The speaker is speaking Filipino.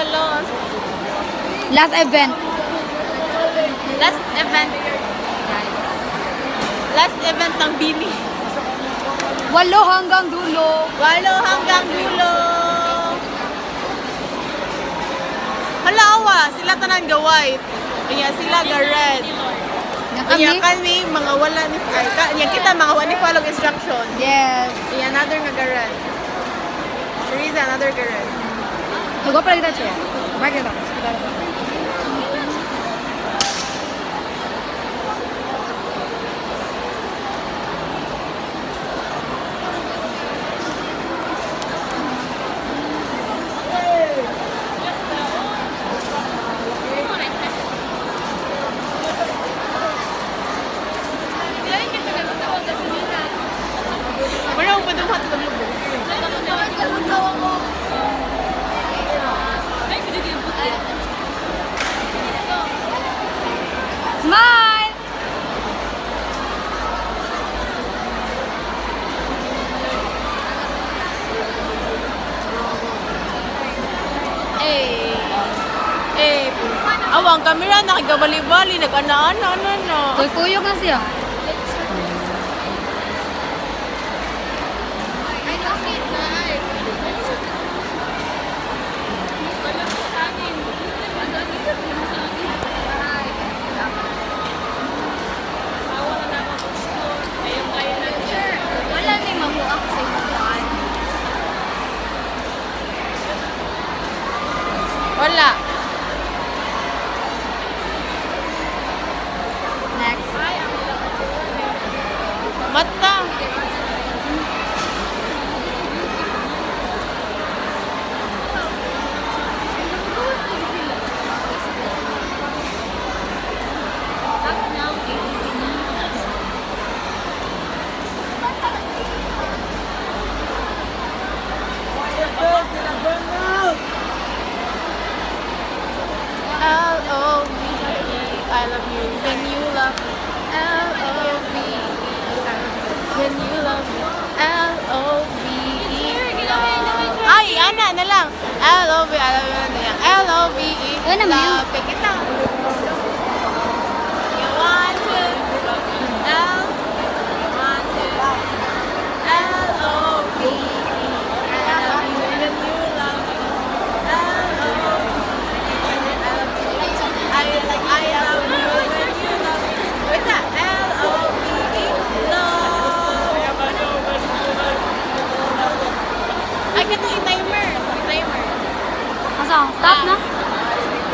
lost. Last event. Last event. Last event ng Bini. 8 hanggang dulo. 8 hanggang dulo. Hala, awa. Sila tanan ga-white. Kaya sila ga-red. Kaya kami, mga wala ni... Ay, kaya kita, mga wala ni follow instruction. Yes. Kaya another nga ga-red. Teresa, another ga-red. Lugo pala kita siya. Bakit ako? Wala ko pa doon matutulog. Smile! Awang kamera nakigabali-bali, nag-ana-ana, ano. Tuyok na siya. Wala na yung mabuak sa ibuan. Wala. Next. Mata. L-O-V-E, I love you when you love me. L-O-V-E, when you love me. L-O-V-E, love. Ay, ana na lang. L-O-V-E, I love you na yan. L-O-V-E, Ano naman yun? love. Pick it lang. You want to. L. You want to. L-O-V-E, I love you when you love me. L-O-V-E. I love you when you love me. What's that? L-O-V-E, love. Ay, kato yung timer. Yung timer. Asa? Stop na?